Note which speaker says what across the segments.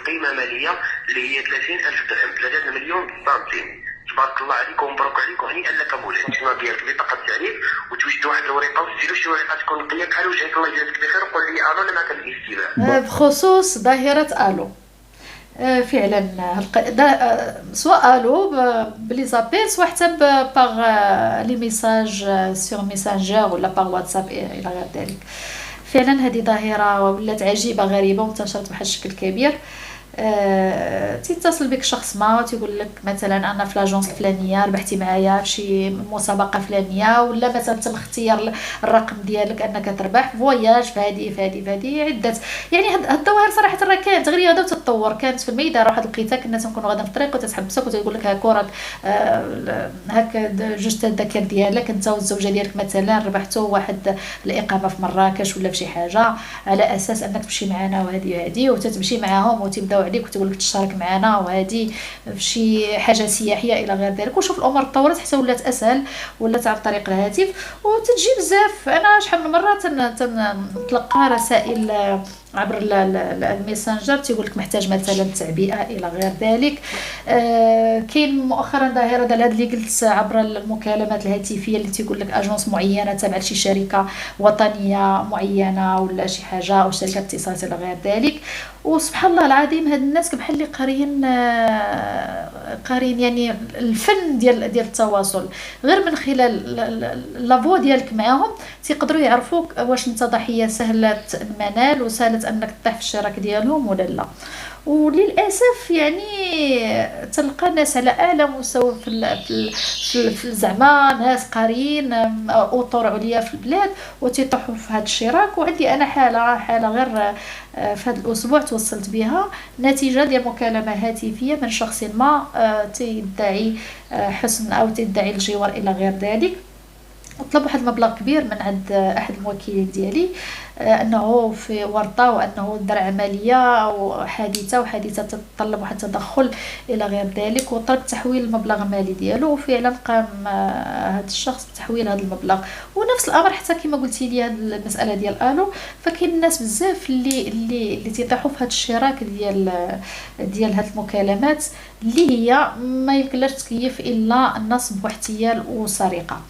Speaker 1: قيمه ماليه اللي هي 30,000 درهم، 3 مليون سنتيم. تبارك الله عليك ومبروك عليك وهنيئا لك مولاي. الشنو ديالك بطاقه التعريف وتوجد واحد الورقه وتسيروا شي ورقه تكون نقيه بحال وجهك الله يجازيك بخير وقول لي انا ما كان الاستيلاء.
Speaker 2: بخصوص ظاهره الو، فعلا سواء الو بلي زابيل سواء حتى باغ لي ميساج سور ميسانجر ولا باغ واتساب الى غير ذلك. فعلا هذه ظاهره ولات عجيبه غريبه وانتشرت بواحد الشكل كبير. تيتصل بك شخص ما تيقول لك مثلا انا في لاجونس الفلانيه ربحتي معايا في شي مسابقه فلانيه، ولا مثلا تم اختيار الرقم ديالك انك تربح فواياج في هذه عده. يعني هاد الظواهر صراحه راه كانت غير غادا وتتطور. كانت في الميدان راه واحد لقيتها كنا تنكونوا غادا في الطريق وتتحبسك وتقول لك هاك راك هاك جوج الذكر ديالك انت والزوجه ديالك مثلا ربحتوا واحد الاقامه في مراكش ولا في شي حاجه، على اساس انك تمشي معنا وهذه وتتمشي معاهم وتبداو عليك وتقول لك تشارك معنا وهذه في شي حاجه سياحيه الى غير ذلك. وشوف الامور تطورت حتى ولات اسهل، ولات عن طريق الهاتف وتجي بزاف. انا شحال من مره تنتلقى رسائل عبر الميسنجر تيقول لك محتاج مثلا تعبئه الى غير ذلك. كاين مؤخرا ظاهره ديال هذا اللي قلت عبر المكالمات الهاتفيه اللي تيقول لك اجونس معينه تابعه لشي شركه وطنيه معينه ولا شي حاجه او شركه اتصالات الى غير ذلك. وسبحان الله العظيم هاد الناس بحال اللي قارين يعني الفن ديال التواصل غير من خلال لافو ديالك معاهم تيقدروا يعرفوك واش انت ضحيه سهله المنال وسهله انك تطيح في الشراك ديالهم ولا لا. وللاسف يعني تلقى ناس على اعلى مستوى في زعما ناس قارين اطر عليا في البلاد وتيطيحوا في هذا الشراك. وعندي انا حاله غير في هذا الاسبوع توصلت بها نتيجه ديال مكالمه هاتفيه من شخص ما تيدعي حسن او تدعي الجوار الى غير ذلك. طلب واحد المبلغ كبير من عند احد الموكلين ديالي انه في ورطه وانه دار عمليه او حادثه تتطلب واحد التدخل الى غير ذلك، وطلب تحويل المبلغ المالي ديالو. وفعلا قام هذا الشخص بتحويل هذا المبلغ. ونفس الامر حتى كما قلتي لي هذه المساله ديال الو، فكاين الناس بزاف اللي تيطيحوا في هذا الشراك ديال هذه المكالمات اللي هي ما يمكنلاش تكيف الا النصب واحتيال وسرقه.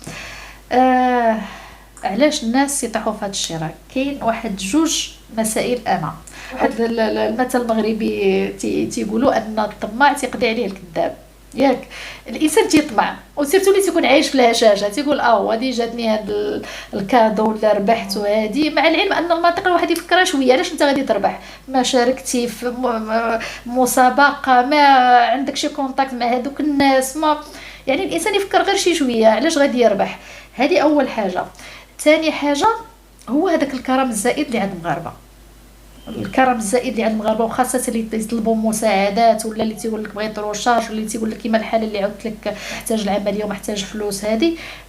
Speaker 2: علاش الناس يطيحوا في هذا الشراك؟ كاين واحد جوج مسائل. انا واحد المثل المغربي تيقولوا ان الطماع تيقضي عليه الكذاب. ياك الانسان تيطمع وسيرتو اللي تيكون عايش في الهشاشه تيقول هذه جاتني هذا الكادو ولا ربحت وهذه، مع العلم ان المنطق الواحد يفكرها شويه. علاش انت غادي تربح؟ ما شاركتي في مسابقه، ما عندك شي كونتاكت مع هذوك الناس، ما يعني الانسان يفكر غير شي شويه علاش غادي يربح. هذه اول حاجه. ثاني حاجه هو هذاك الكرم الزائد اللي عند المغاربه. الكرم الزائد اللي عند المغاربه وخاصه اللي يطلبوا مساعدات ولا اللي تيقول لك بغيت روشارج ولا اللي تيقول لك كيما الحاله اللي عاودت لك محتاج العمليه ومحتاج فلوس.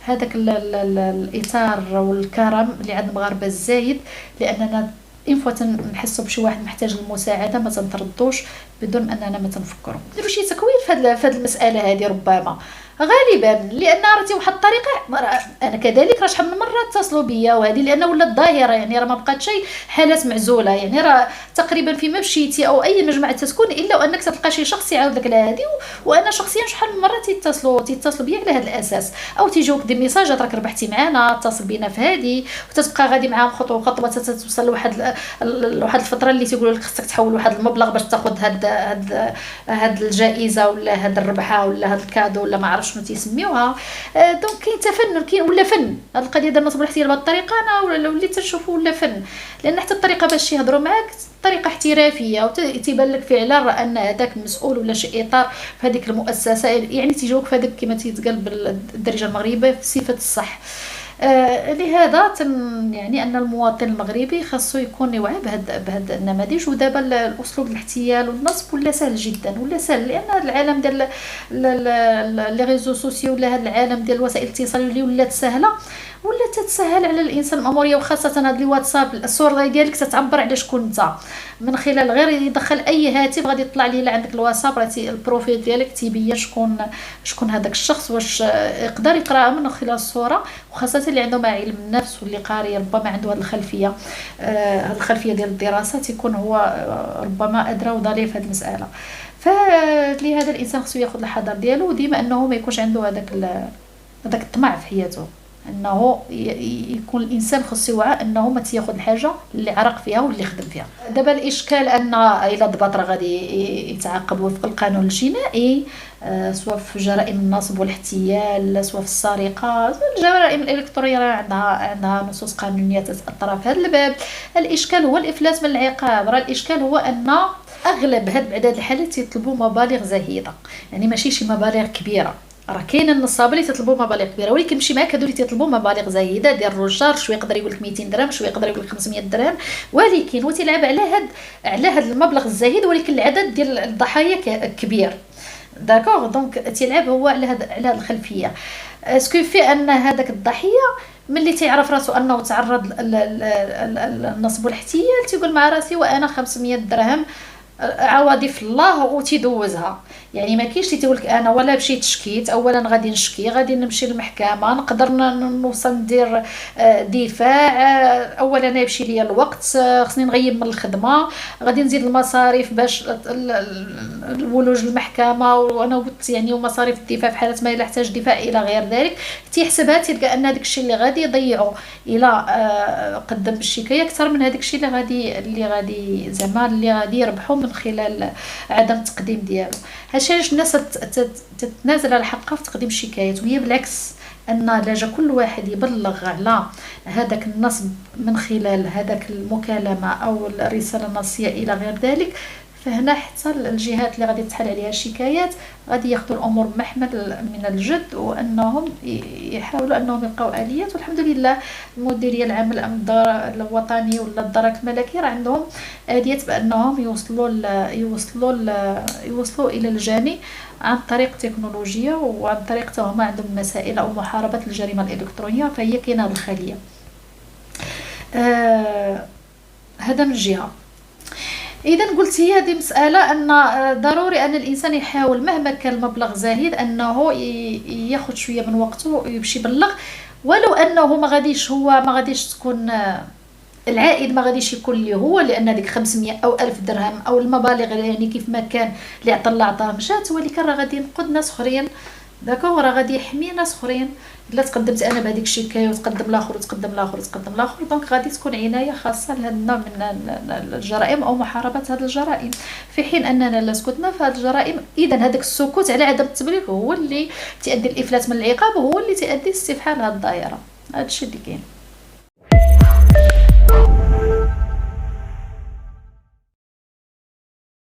Speaker 2: هذاك الاطار والكرم اللي عند المغاربه الزايد، لاننا فوا نحسوا بشي واحد محتاج المساعده ما تنتردوش بدون اننا ما تنفكروا نديروا شي تكوين في هذه المساله هذه. ربما غالبا لان راه واحد الطريقه انا كذلك راه شحال من مره اتصلوا بيا وهذه لان ولات ظاهره. يعني راه ما بقات شي حالات معزوله. يعني راه تقريبا فيما مشيتي او اي مجمع تسكن الا وانك تلقى شي شخص يعاود لك هذه. وانا شخصيا شحال من مره تيتصلوا بيا على هذا الاساس، او تيجوك دي ميساجات راك ربحتي معنا اتصل بينا في هذه، وتتبقى غادي معاهم خطوه خطوه توصل لواحد الفتره اللي تيقولوا لك خصك تحول واحد المبلغ باش تاخذ هاد الجائزه ولا هاد الربحه ولا هاد الكادو ولا ما عرف شنو تيسميوها. دونك كاين تفنن، كاين ولا فن. هاد القضيه ديال النصب والاحتيال بهذه الطريقه انا ولا وليت تشوفوا ولا فن، لان حتى الطريقه باش يهضروا معاك طريقه احترافيه وتيبان لك فعلا ان هذاك المسؤول ولا شي اطار في هذيك المؤسسه. يعني تيجوك في هذاك كما تيتقال بالدارجه المغربيه في صفه الصح. لهذا يعني ان المواطن المغربي خاصو يكون يوعي بهذا النماذج. ودابا الاسلوب الاحتيال والنصب ولا سهل جدا، ولا سهل لان هذا العالم ديال لي ريزو سوسيو ولا هذا العالم ديال وسائل الاتصال اللي ولات سهله ولا تتسهل على الانسان الاموريه، وخاصه هذا الواتساب الصوره ديالك تتعبر على شكون انت من خلال غير يدخل اي هاتف غادي يطلع ليه عندك الواتساب، راه البروفيل ديالك تيبين شكون هذاك الشخص، واش يقدر يقرا من خلال الصوره، وخاصه اللي عنده ما علم النفس واللي قاري ربما عنده هذه الخلفيه، هذه الخلفيه ديال الدراسات، يكون هو ربما ادرى وضليل في هذه المساله. فلهذا الانسان خصو ياخذ الحذر ديالو ديما، انه ما يكونش عنده هذاك الطمع في حياته، انه يكون الانسان خصو يوعى انه ما تياخذ الحاجه اللي عرق فيها واللي خدم فيها. دابا الاشكال ان الى ضبط راه غادي يتعاقب وفق القانون الجنائي، سواء في جرائم النصب والاحتيال، سواء في السرقه، الجرائم الالكترونيه عندها نصوص قانونيه تتاثر في هذا الباب. الاشكال هو الافلات من العقاب، راه الاشكال هو ان اغلب هاد الحالات يطلبوا مبالغ زهيده، يعني ماشي شي مبالغ كبيره. راه كاين النصابه اللي تطلبوا مبالغ كبيره، ولكن ماشي معاك هادو اللي تيطلبوا مبالغ زهيده ديال الرجار، شويه يقدر يقول لك 200 درهم، شويه يقدر يقول لك 500 درهم، ولكن هو تيلعب على هاد المبلغ الزهيد، ولكن العدد ديال الضحايا كبير. داكوغ، دونك تيلعب هو على هاد الخلفيه، اسكو في ان هذاك الضحيه ملي تيعرف راسو انه تعرض للنصب والاحتيال تيقول مع راسي وانا 500 درهم عوضي في الله وتيدوزها. يعني ما كاينش اللي تيقول لك انا ولا مشيت شكيت، اولا غادي نشكي، غادي نمشي للمحكمه، نقدر نوصل ندير دفاع، اولا انا يمشي ليا الوقت، خصني نغيب من الخدمه، غادي نزيد المصاريف باش الولوج للمحكمه، وانا قلت يعني ومصاريف الدفاع في حاله ما الا احتاج دفاع الى غير ذلك. تيحسبها تلقى ان هذاك الشيء اللي غادي يضيعوا الى قدم بالشكايه اكثر من هذاك الشيء اللي غادي زعما اللي غادي يربحوا من خلال عدم التقديم ديالو. هادشي علاش الناس تتنازل على حقها في تقديم الشكايات، وهي بالعكس ان لا جا كل واحد يبلغ على هذاك النصب من خلال هذاك المكالمه او الرساله النصيه الى غير ذلك، فهنا حتى الجهات اللي غادي تحل عليها الشكايات غادي ياخذوا الامور بمحمل من الجد، وانهم يحاولوا انهم يلقاو اليات. والحمد لله المديريه العامه للامن الوطني ولا الدرك الملكي راه عندهم اليات بانهم يوصلوا الى الجاني عن طريق التكنولوجيا، وعن طريق هما عندهم مسائل او محاربه الجريمه الالكترونيه، فهي كاينه هذه الخليه. هذا من جهه. اذا قلت هي هذه مساله ان ضروري ان الانسان يحاول مهما كان المبلغ زاهد انه ياخذ شويه من وقته ويمشي يبلغ، ولو انه ما غاديش تكون العائد ما غاديش يكون ليه هو، لان ديك 500 او 1000 درهم او المبالغ يعني كيف ما كان اللي عطى الله عطاه مشات، ولكن راه غادي ينقذ ناس اخرين، داكوغ، راه غادي يحمي ناس اخرين. الا تقدمت انا بهذيك الشكايه وتقدم الاخر وتقدم الاخر وتقدم الاخر، دونك غادي تكون عنايه خاصه لهذا النوع من الجرائم او محاربه هذه الجرائم، في حين اننا لا سكتنا في هذه الجرائم. اذا هذاك السكوت على عدم التبليغ هو اللي تؤدي الافلات من العقاب، وهو اللي تؤدي استفحال هذه الدائره. هذا الشيء اللي كاين.